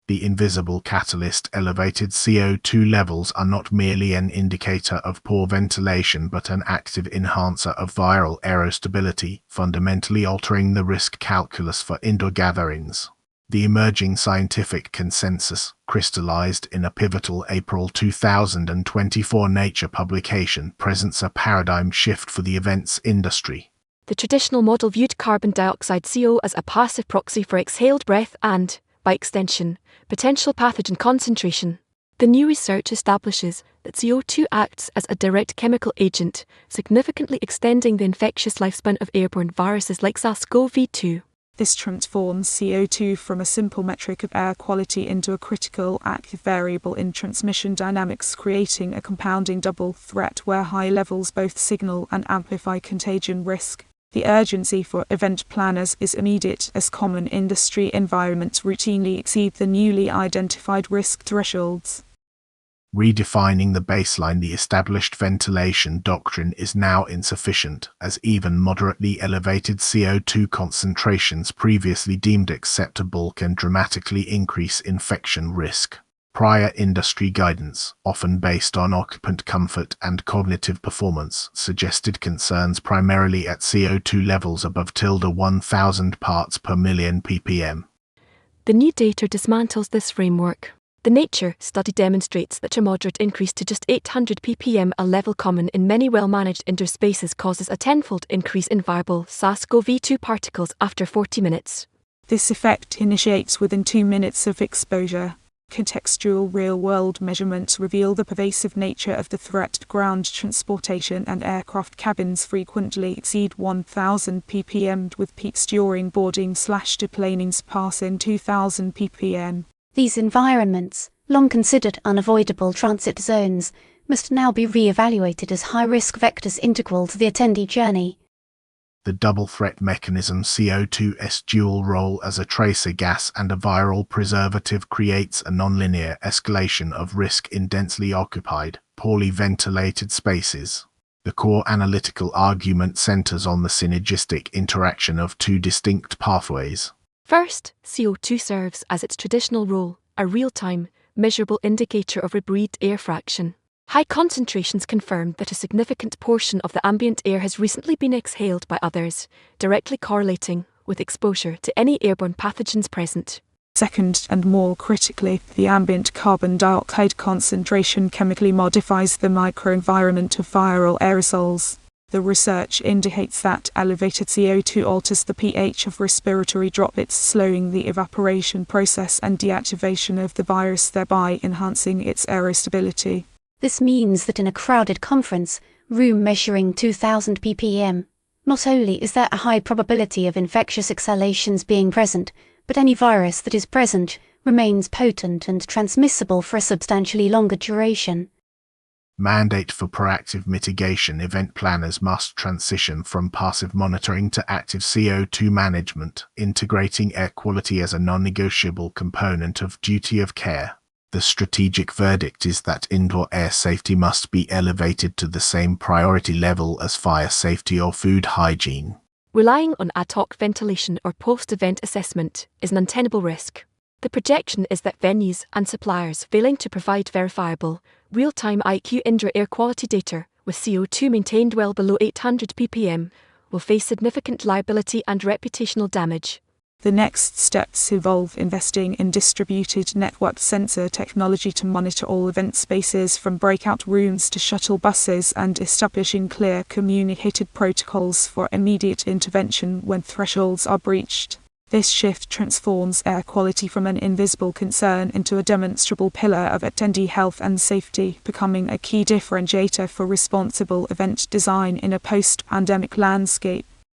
The invisible catalyst elevated CO2 levels are not merely an indicator of poor ventilation but an active enhancer of viral aerostability, fundamentally altering the risk calculus for indoor gatherings. The emerging scientific consensus, crystallized in a pivotal April 2024 Nature publication, presents a paradigm shift for the events industry. The traditional model viewed carbon dioxide CO as a passive proxy for exhaled breath and, by extension, potential pathogen concentration. The new research establishes that CO2 acts as a direct chemical agent, significantly extending the infectious lifespan of airborne viruses like SARS-CoV-2. This transforms CO2 from a simple metric of air quality into a critical active variable in transmission dynamics, creating a compounding double threat where high levels both signal and amplify contagion risk. The urgency for event planners is immediate as common industry environments routinely exceed the newly identified risk thresholds. Redefining the baseline, the established ventilation doctrine is now insufficient, as even moderately elevated CO2 concentrations previously deemed acceptable can dramatically increase infection risk. Prior industry guidance, often based on occupant comfort and cognitive performance, suggested concerns primarily at CO2 levels above 1,000 parts per million ppm. The new data dismantles this framework. The Nature study demonstrates that a moderate increase to just 800 ppm, a level common in many well-managed indoor spaces, causes a tenfold increase in viable SARS-CoV-2 particles after 40 minutes. This effect initiates within 2 minutes of exposure. Contextual real-world measurements reveal the pervasive nature of the threat. Ground transportation and aircraft cabins frequently exceed 1,000 ppm, with peaks during boarding/deplaning surpassing 2,000 ppm. These environments, long considered unavoidable transit zones, must now be re-evaluated as high-risk vectors integral to the attendee journey. The double threat mechanism, CO2's dual role as a tracer gas and a viral preservative, creates a nonlinear escalation of risk in densely occupied, poorly ventilated spaces. The core analytical argument centers on the synergistic interaction of two distinct pathways. First, CO2 serves as its traditional role, a real-time, measurable indicator of rebreathed air fraction. High concentrations confirm that a significant portion of the ambient air has recently been exhaled by others, directly correlating with exposure to any airborne pathogens present. Second, and more critically, the ambient carbon dioxide concentration chemically modifies the microenvironment of viral aerosols. The research indicates that elevated CO2 alters the pH of respiratory droplets, slowing the evaporation process and deactivation of the virus, thereby enhancing its aerostability. This means that in a crowded conference room measuring 2,000 ppm, not only is there a high probability of infectious exhalations being present, but any virus that is present remains potent and transmissible for a substantially longer duration. Mandate for proactive mitigation. Event planners must transition from passive monitoring to active CO2 management, integrating air quality as a non-negotiable component of duty of care. The strategic verdict is that indoor air safety must be elevated to the same priority level as fire safety or food hygiene. Relying on ad hoc ventilation or post-event assessment is an untenable risk. The projection is that venues and suppliers failing to provide verifiable, real-time IQ indoor air quality data, with CO2 maintained well below 800 ppm, will face significant liability and reputational damage. The next steps involve investing in distributed network sensor technology to monitor all event spaces from breakout rooms to shuttle buses, and establishing clear communicated protocols for immediate intervention when thresholds are breached. This shift transforms air quality from an invisible concern into a demonstrable pillar of attendee health and safety, becoming a key differentiator for responsible event design in a post-pandemic landscape.